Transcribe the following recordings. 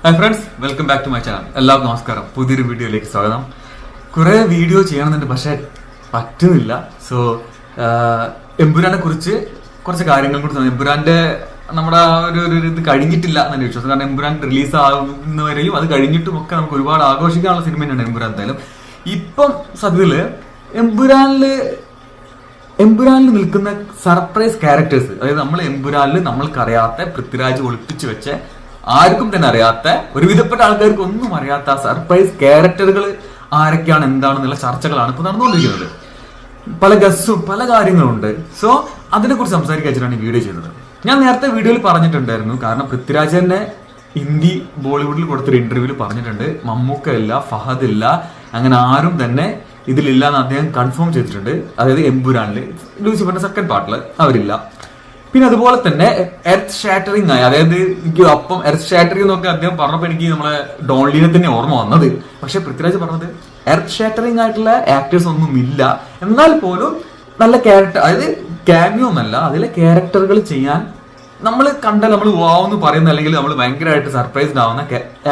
Hi friends, welcome back to my channel. എല്ലാവർക്കും നമസ്കാരം. പുതിയൊരു വീഡിയോയിലേക്ക് സ്വാഗതം. കുറേ വീഡിയോ ചെയ്യണമെന്നുണ്ട്, പക്ഷേ പറ്റുന്നില്ല. സോ എമ്പുരാനെ കുറിച്ച് കുറച്ച് കാര്യങ്ങൾ കൂടി തോന്നി. എമ്പുരാന്റെ നമ്മുടെ ഒരു ഇത് കഴിഞ്ഞിട്ടില്ല എന്നെ വിശ്വാസം. കാരണം എമ്പുരാൻ റിലീസ് ആകുന്നവരെയും അത് കഴിഞ്ഞിട്ടും ഒക്കെ നമുക്ക് ഒരുപാട് ആഘോഷിക്കാനുള്ള സിനിമ തന്നെയാണ് എമ്പുരാൻ. എന്തായാലും ഇപ്പം സത്യത്തില് എമ്പുരാനിൽ നിൽക്കുന്ന സർപ്രൈസ് ക്യാരക്ടേഴ്സ്, അതായത് നമ്മൾ എമ്പുരാനിൽ നമ്മൾക്കറിയാത്ത പൃഥ്വിരാജ് ഒളിപ്പിച്ചു വെച്ച ആർക്കും തന്നെ അറിയാത്ത ഒരുവിധപ്പെട്ട ആൾക്കാർക്ക് ഒന്നും അറിയാത്ത സർപ്രൈസ് ക്യാരക്ടറുകൾ ആരൊക്കെയാണ് എന്താണെന്നുള്ള ചർച്ചകളാണ് ഇപ്പൊ നടന്നുകൊണ്ടിരിക്കുന്നത്. പല ഗസ്സും പല കാര്യങ്ങളുണ്ട്. സോ അതിനെക്കുറിച്ച് സംസാരിക്കാൻ വെച്ചിട്ടാണ് ഈ വീഡിയോ ചെയ്തത്. ഞാൻ നേരത്തെ വീഡിയോയിൽ പറഞ്ഞിട്ടുണ്ടായിരുന്നു, കാരണം പൃഥ്വിരാജ് തന്നെ ഹിന്ദി ബോളിവുഡിൽ കൊടുത്തൊരു ഇന്റർവ്യൂവിൽ പറഞ്ഞിട്ടുണ്ട്, മമ്മൂക്ക ഇല്ല, ഫഹദ് ഇല്ല, അങ്ങനെ ആരും തന്നെ ഇതിലില്ല എന്ന് അദ്ദേഹം കൺഫേം ചെയ്തിട്ടുണ്ട്. അതായത് എമ്പുരാനിൽ ലൂസിഫറിന്റെ സെക്കൻഡ് പാർട്ടില് അവരില്ല. പിന്നെ അതുപോലെ തന്നെ എർത്ത് ഷാറ്ററിംഗ് ആയി, അതായത് എനിക്ക് അപ്പം എർത്ത് ഷാറ്ററിംഗ് എന്നൊക്കെ അദ്ദേഹം പറഞ്ഞപ്പോൾ എനിക്ക് നമ്മളെ ഡോൺലിനെ തന്നെ ഓർമ്മ വന്നത്. പക്ഷെ പൃഥ്വിരാജ് പറഞ്ഞത് എർത്ത് ഷാറ്ററിംഗ് ആയിട്ടുള്ള ആക്ടേഴ്സ് ഒന്നും ഇല്ല, എന്നാൽ പോലും നല്ല ക്യാരക്ടർ, അതായത് ക്യാമിയോ എന്നല്ല, അതിലെ ക്യാരക്ടറുകൾ ചെയ്യാൻ നമ്മൾ കണ്ടാൽ നമ്മൾ വാവെന്ന് പറയുന്ന, അല്ലെങ്കിൽ നമ്മൾ ഭയങ്കരമായിട്ട് സർപ്രൈസ്ഡ് ആവുന്ന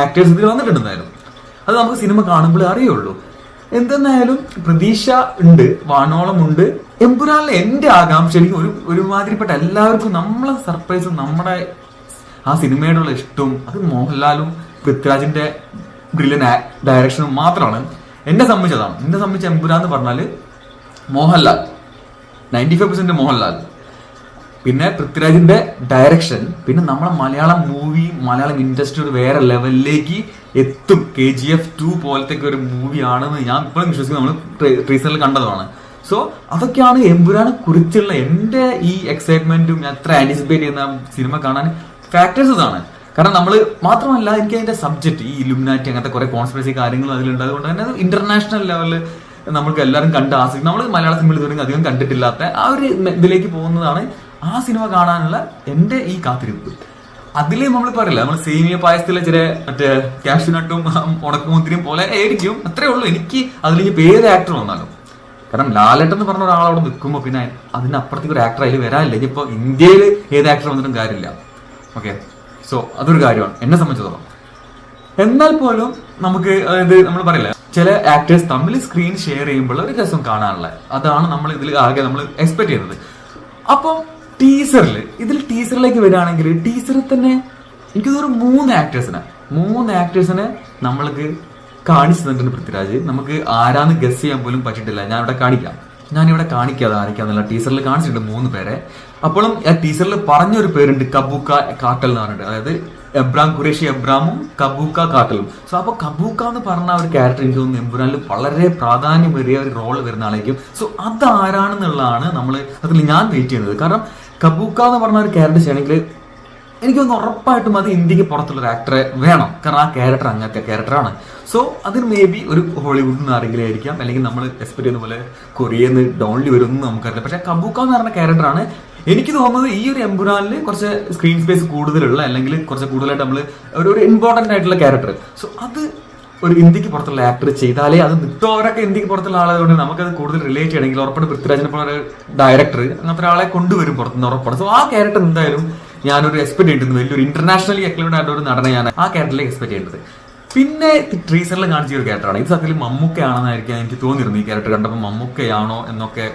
ആക്ടേഴ്സ് ഇതിൽ വന്നിട്ടുണ്ടായിരുന്നു. അത് നമുക്ക് സിനിമ കാണുമ്പോൾ അറിയുള്ളൂ. എന്തെന്നായാലും പ്രതീക്ഷ ഉണ്ട്, വാനോളം ഉണ്ട്. എമ്പുരാനിലെ എന്റെ ആകാംക്ഷ, എനിക്ക് ഒരുമാതിരിപ്പെട്ട എല്ലാവർക്കും നമ്മളെ സർപ്രൈസും നമ്മുടെ ആ സിനിമയോടുള്ള ഇഷ്ടവും അത് മോഹൻലാലും പൃഥ്വിരാജിന്റെ ബ്രില്യൻ ഡയറക്ഷനും മാത്രമാണ് എന്നെ സംബന്ധിച്ചതാണ്. എന്നെ സംബന്ധിച്ച് എമ്പുരാൻ എന്ന് പറഞ്ഞാല് മോഹൻലാൽ 95% മോഹൻലാൽ, പിന്നെ പൃഥ്വിരാജിന്റെ ഡയറക്ഷൻ, പിന്നെ നമ്മളെ മലയാളം മൂവി, മലയാളം ഇൻഡസ്ട്രി ഒരു വേറെ ലെവലിലേക്ക് എത്തും. KGF 2 പോലത്തെ ഒരു മൂവി ആണെന്ന് ഞാൻ ഇപ്പോഴും വിശ്വസിക്കുന്നു. നമ്മൾ ട്രീസറിൽ കണ്ടതാണ്. സോ അതൊക്കെയാണ് എമ്പുരാനെ കുറിച്ചുള്ള എന്റെ ഈ എക്സൈറ്റ്മെന്റും ഞാൻ എത്ര ആന്റിസിപ്പേറ്റ് ചെയ്യുന്ന സിനിമ കാണാൻ ഫാക്ടേഴ്സ് ഇതാണ്. കാരണം നമ്മൾ മാത്രമല്ല, എനിക്ക് അതിന്റെ സബ്ജക്ട്, ഈ ഇലുമിനാറ്റി അങ്ങനത്തെ കുറെ കോൺസ്പിറസി കാര്യങ്ങളും അതിലുണ്ട്. അതുകൊണ്ട് തന്നെ അത് ഇന്റർനാഷണൽ ലെവലിൽ നമുക്ക് എല്ലാവരും കണ്ട് ആസ്വദിക്കും. നമ്മൾ മലയാള സിനിമയിൽ ഇതുവരെ അധികം കണ്ടിട്ടില്ലാത്ത ആ ഒരു ഇതിലേക്ക് പോകുന്നതാണ് ആ സിനിമ കാണാനുള്ള എന്റെ ഈ കാത്തിരിപ്പ്. അതില് നമ്മൾ പറയില്ല, നമ്മൾ സേമിയ പായസത്തിലെ ചില മറ്റേ കാഷ്യൂനട്ടും ഉണക്കുമുന്തിരിയും പോലെ ആയിരിക്കും, അത്രേ ഉള്ളൂ. എനിക്ക് അതിലേക്ക് ഏത് ആക്ടർ വന്നാലും, കാരണം ലാലേട്ടൻ എന്ന് പറഞ്ഞ ഒരാളവിടെ നിൽക്കുമ്പോൾ പിന്നെ അതിനപ്പുറത്തേക്ക് ഒരു ആക്ടർ അതിൽ വരാനില്ല. ഇനിയിപ്പോ ഇന്ത്യയിൽ ഏത് ആക്ടർ വന്നിട്ടും കാര്യമില്ല. ഓക്കെ, സോ അതൊരു കാര്യമാണ് എന്നെ സംബന്ധിച്ചിടത്തോളം. എന്നാൽ പോലും നമുക്ക്, അതായത് നമ്മൾ പറയില്ല, ചില ആക്ടേഴ്സ് തമ്മിൽ സ്ക്രീൻ ഷെയർ ചെയ്യുമ്പോൾ ഒരു രസം കാണാനുള്ള, അതാണ് നമ്മൾ ഇതിൽ ആകെ നമ്മൾ എക്സ്പെക്ട് ചെയ്യുന്നത്. അപ്പം ടീസറിലേക്ക് വരികയാണെങ്കിൽ, ടീസറിൽ തന്നെ എനിക്കിതൊരു 3 ആക്ടേഴ്സിനെ നമ്മൾക്ക് കാണിച്ചു തന്നിട്ടുണ്ട് പൃഥ്വിരാജ്. നമുക്ക് ആരാന്ന് ഗസ് ചെയ്യാൻ പോലും പറ്റിയിട്ടില്ല. ഞാനിവിടെ കാണിക്കാതെ ആരൊക്കെയാന്നുള്ള ടീസറിൽ കാണിച്ചിട്ടുണ്ട് 3 പേരെ. അപ്പോഴും ആ ടീസറിൽ പറഞ്ഞൊരു പേരുണ്ട്, കബൂക്ക കാട്ടൽ എന്ന് പറഞ്ഞിട്ട്, അതായത് ഖുറേഷി എബ്രാമും കബൂക്ക കാട്ടലും. സോ അപ്പൊ കബൂക്ക എന്ന് പറഞ്ഞ ഒരു ക്യാരക്ടർ എനിക്ക് തോന്നുന്നു എമ്പുരാനിൽ വളരെ പ്രാധാന്യമേറിയ ഒരു റോള് വരുന്ന ആളായിരിക്കും. സോ അതാരാണെന്നുള്ളതാണ് നമ്മൾ അതിൽ ഞാൻ വെയിറ്റ് ചെയ്യുന്നത്. കാരണം കബൂക്ക എന്ന് പറഞ്ഞ ഒരു ക്യാരക്ടർ ചെയ്യണമെങ്കിൽ എനിക്കൊന്ന് ഉറപ്പായിട്ടും അത് ഇന്ത്യക്ക് പുറത്തുള്ള ഒരു ആക്ടറെ വേണം. കാരണം ആ ക്യാരക്ടർ അങ്ങനത്തെ ക്യാരക്ടറാണ്. സോ അതിന് മേ ബി ഒരു ഹോളിവുഡിൽ നിന്ന് ആരെങ്കിലും ആയിരിക്കാം, അല്ലെങ്കിൽ നമ്മൾ എക്സ്പെക്ട് ചെയ്യുന്ന പോലെ കൊറിയയിൽ നിന്ന് ഡോൺലി വരുമെന്ന് നമുക്കറിയില്ല. പക്ഷെ കബൂക്ക എന്ന് പറഞ്ഞ ക്യാരക്ടറാണ് എനിക്ക് തോന്നുന്നത് ഈ ഒരു എമ്പുരാനിൽ കുറച്ച് സ്ക്രീൻ സ്പേസ് കൂടുതലുള്ള, അല്ലെങ്കിൽ കുറച്ച് കൂടുതലായിട്ട് നമ്മൾ ഒരു ഇമ്പോർട്ടന്റ് ആയിട്ടുള്ള ക്യാരക്ടർ. സോ അത് ഒരു ഇന്ത്യക്ക് പുറത്തുള്ള ആക്ടർ ചെയ്താലേ അത് നിൽക്കുന്നവരൊക്കെ ഇന്ത്യക്ക് പുറത്തുള്ള ആളായതുകൊണ്ട് നമുക്കത് കൂടുതൽ റിലേറ്റ് ചെയ്യണമെങ്കിൽ ഉറപ്പായിട്ട് പൃഥ്വിരാജിനെ പോലെ ഡയറക്ടർ അങ്ങനത്തെ ഒരാളെ കൊണ്ടുവരും പുറത്തുനിന്ന്, ഉറപ്പാണ്. സോ ആ ക്യാരക്ടർ എന്തായാലും ഞാനൊരു എക്സ്പെക്ട് ചെയ്യുന്നത്, വലിയൊരു ഇന്റർനാഷണലി അക്ലൈംഡ് ആയിട്ട് ഒരു നടനെ ഞാൻ ആ ക്യാരക്ടറിലേക്ക് എക്സ്പെക്ട് ചെയ്യേണ്ടത്. പിന്നെ ട്രീസറിൽ കാണിച്ച ഒരു ക്യാരക്ടറാണ് ഇത്. സത്യത്തിൽ മമ്മൂക്കയാണെന്നായിരിക്കും എനിക്ക് തോന്നിയിരുന്നു ഈ ക്യാരക്ടർ കണ്ടപ്പോൾ. മമ്മൂക്കയാണോ എന്നൊക്കെ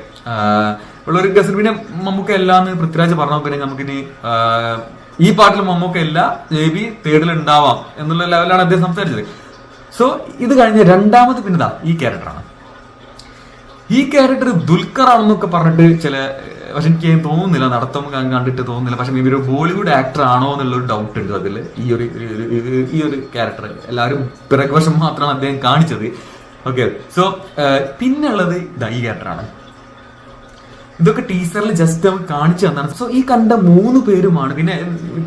ഉള്ളൊരു ഗസ്. പിന്നെ മമ്മൂക്ക അല്ലാന്ന് പൃഥ്വിരാജ് പറഞ്ഞപ്പോൾ പിന്നെ നമുക്കിനി ഈ പാട്ടിൽ മമ്മൂക്ക ഇല്ല, മേ ബി തേർഡിൽ ഉണ്ടാവാം എന്നുള്ള ലെവലാണ് അദ്ദേഹം സംസാരിച്ചത്. സോ ഇത് കഴിഞ്ഞ രണ്ടാമത് പിന്നെതാ ഈ ക്യാരക്ടറാണ്. ഈ ക്യാരക്ടർ ദുൽഖർ ആണെന്നൊക്കെ പറഞ്ഞിട്ട് ചില, പക്ഷെ എനിക്ക് തോന്നുന്നില്ല, നടത്തം കണ്ടിട്ട് തോന്നുന്നില്ല. പക്ഷെ മേ ബി ഒരു ബോളിവുഡ് ആക്ടർ ആണോ എന്നുള്ളൊരു ഡൗട്ട് ഉണ്ട് അതിൽ. ഈ ഒരു ക്യാരക്ടർ എല്ലാവരും പിറകുവശം മാത്രമാണ് അദ്ദേഹം കാണിച്ചത്. ഓക്കെ, സോ പിന്നെ ഉള്ളത് ഈ ക്യാരക്ടറാണ്. ഇതൊക്കെ ടീസറിൽ ജസ്റ്റ് നമുക്ക് കാണിച്ചു തന്നാണ്. സോ ഈ കണ്ട 3 പേരുമാണ്. പിന്നെ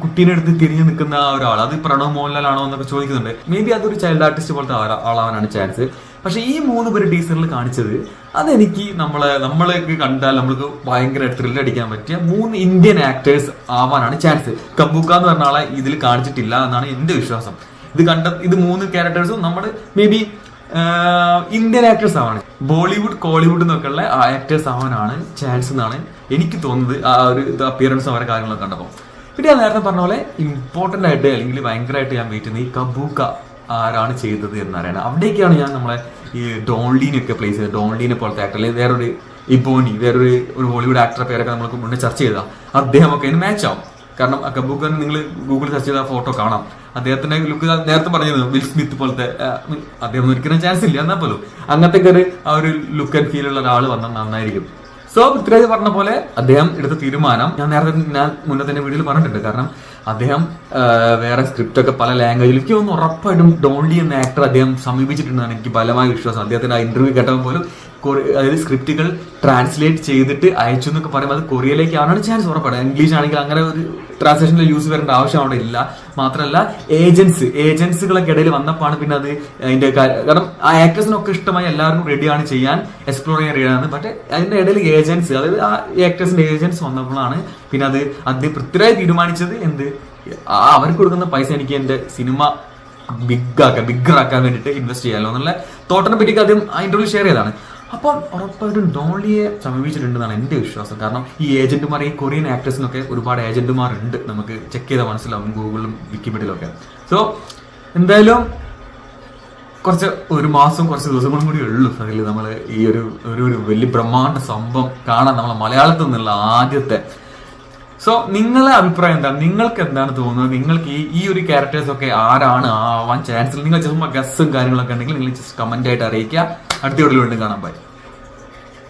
കുട്ടീനെ എടുത്ത് തിരിഞ്ഞു നിൽക്കുന്ന ഒരാൾ, അത് പ്രണവ് മോഹൻലാൽ ആണോ എന്നൊക്കെ ചോദിക്കുന്നുണ്ട്. മേ ബി അതൊരു ചൈൽഡ് ആർട്ടിസ്റ്റ് പോലത്തെ ആളാവാനാണ് ചാൻസ്. പക്ഷെ ഈ 3 പേര് ടീസറിൽ കാണിച്ചത് അതെനിക്ക് നമ്മളേക്ക് കണ്ടാൽ നമ്മൾക്ക് ഭയങ്കര ത്രില്ലടിക്കാൻ പറ്റിയ 3 ഇന്ത്യൻ ആക്ടേഴ്സ് ആവാനാണ് ചാൻസ്. കബൂക്ക എന്ന് പറഞ്ഞ ആളെ ഇതിൽ കാണിച്ചിട്ടില്ല എന്നാണ് എന്റെ വിശ്വാസം. ഇത് 3 ക്യാരക്ടേഴ്സും നമ്മൾ മേ ബി ഇന്ത്യൻ ആക്ടേഴ്സ് ആവാണ്. ബോളിവുഡ് കോളിവുഡ് എന്നൊക്കെയുള്ള ആക്ടേഴ്സ് ആവാനാണ് ചാൻസ് എന്നാണ് എനിക്ക് തോന്നുന്നത്. ആ ഒരു അപ്പിയറൻസ് അവരുടെ കാര്യങ്ങളൊക്കെ കണ്ടപ്പോൾ പിന്നെ ഞാൻ നേരത്തെ പറഞ്ഞ പോലെ ഇമ്പോർട്ടന്റ് ആയിട്ട് അല്ലെങ്കിൽ ഭയങ്കരമായിട്ട് ഞാൻ വെയിറ്റ് ചെയ്യുന്നത് ഈ കബൂക്ക ആരാണ് ചെയ്തത് എന്നറിയണം. അവിടേക്കാണ് ഞാൻ നമ്മളെ ഈ ഡോൺലീനൊക്കെ പ്ലേസ് ചെയ്തത്. ഡോൺലീനെ പോലത്തെ ആക്ടർ, അല്ലെങ്കിൽ വേറൊരു ഇബോനി, വേറൊരു ഹോളിവുഡ് ആക്ടറെ പേരൊക്കെ നമുക്ക് മുന്നേ ചർച്ച ചെയ്താൽ അദ്ദേഹമൊക്കെ അതിന് മാച്ച് ആവും. കാരണം കബൂക്കൻ നിങ്ങൾ ഗൂഗിളിൽ സെർച്ച് ചെയ്ത ഫോട്ടോ കാണാം. അദ്ദേഹത്തിന്റെ ലുക്ക് നേരത്തെ പറഞ്ഞത് വിൽ സ്മിത്ത് പോലത്തെ, അദ്ദേഹം ഒരിക്കലും ചാൻസ് ഇല്ല എന്നാൽ പോലും അങ്ങനത്തെ ഒരു ലുക്ക് ആൻഡ് ഫീൽ ഉള്ള ഒരാൾ വന്നാൽ നന്നായിരിക്കും. സോ പൃഥ്വിരാജ് പറഞ്ഞ പോലെ അദ്ദേഹം എടുത്ത തീരുമാനം ഞാൻ മുന്നേ തന്നെ വീഡിയോയിൽ പറഞ്ഞിട്ടുണ്ട്. കാരണം അദ്ദേഹം വേറെ സ്ക്രിപ്റ്റ് ഒക്കെ പല ലാംഗ്വേജിൽ എനിക്ക് തോന്നുന്നു ഉറപ്പായിട്ടും ഡോൺലി എന്ന ആക്ടർ അദ്ദേഹം സമീപിച്ചിട്ടുണ്ടെന്നാണ് എനിക്ക് ബലമായ വിശ്വാസം. അദ്ദേഹത്തിന്റെ ആ ഇന്റർവ്യൂ കേട്ടപ്പോൾ പോലും അതായത് സ്ക്രിപ്റ്റുകൾ ട്രാൻസ്ലേറ്റ് ചെയ്തിട്ട് അയച്ചു എന്നൊക്കെ പറയുമ്പോൾ അത് കൊറിയയിലേക്ക് ആവാനാണ് ചാൻസ് ഉറപ്പാണ്. ഇംഗ്ലീഷ് ആണെങ്കിൽ അങ്ങനെ ഒരു ട്രാൻസ്ലേഷനിൽ യൂസ് വരേണ്ട ആവശ്യം അവിടെ ഇല്ല. മാത്രമല്ല ഏജൻസുകളൊക്കെ ഇടയിൽ വന്നപ്പോഴാണ് പിന്നെ അത് അതിന്റെ കാരണം ആ ആക്ടേഴ്സിനൊക്കെ ഇഷ്ടമായി എല്ലാവർക്കും റെഡിയാണ് ചെയ്യാൻ, എക്സ്പ്ലോർ ചെയ്യാൻ റെഡിയാണ്. പക്ഷേ അതിന്റെ ഇടയിൽ ഏജൻസ്, അതായത് ആ ആക്ടേഴ്സിന്റെ ഏജൻസ് വന്നപ്പോഴാണ് പിന്നെ അത് പൃഥ്വിരാജ് തീരുമാനിച്ചത് അവർക്ക് കൊടുക്കുന്ന പൈസ എനിക്ക് എന്റെ സിനിമ ബിഗ്ഗറാക്കാൻ വേണ്ടിയിട്ട് ഇൻവെസ്റ്റ് ചെയ്യാമല്ലോ എന്നുള്ള തോട്ടിനെ പറ്റി ആദ്യം ആ ഇന്റർവ്യൂ ഷെയർ ചെയ്തതാണ്. അപ്പം ഉറപ്പായിട്ടും ഡോൺലിയെ സമീപിച്ചിട്ടുണ്ടെന്നാണ് എൻ്റെ വിശ്വാസം. കാരണം ഈ ഏജന്റുമാർ, ഈ കൊറിയൻ ആക്ടേഴ്സിനൊക്കെ ഒരുപാട് ഏജന്റുമാരുണ്ട്, നമുക്ക് ചെക്ക് ചെയ്താൽ മനസ്സിലാവും ഗൂഗിളിലും വിക്കിപീഡിയയിലും ഒക്കെ. സോ എന്തായാലും ഒരു മാസം കുറച്ച് ദിവസങ്ങളും കൂടി ഉള്ളൂ അതിൽ നമ്മൾ ഈ ഒരു വലിയ ബ്രഹ്മാണ്ഡ സംഭവം കാണാൻ നമ്മളെ മലയാളത്തിൽ നിന്നുള്ള ആദ്യത്തെ. സോ നിങ്ങളെ അഭിപ്രായം എന്താണ്? നിങ്ങൾക്ക് എന്താണ് തോന്നുന്നത്? നിങ്ങൾക്ക് ഈ ഒരു ക്യാരക്ടേഴ്സ് ഒക്കെ ആരാണ് ആവാൻ ചാൻസ്? നിങ്ങൾ ചുമ്മാ ഗസ്സും കാര്യങ്ങളൊക്കെ ഉണ്ടെങ്കിൽ നിങ്ങൾ ജസ്റ്റ് കമന്റ് ആയിട്ട് അറിയിക്കുക. അടുത്ത വീഡിയോയിൽ വീണ്ടും കാണാൻ. ബൈ.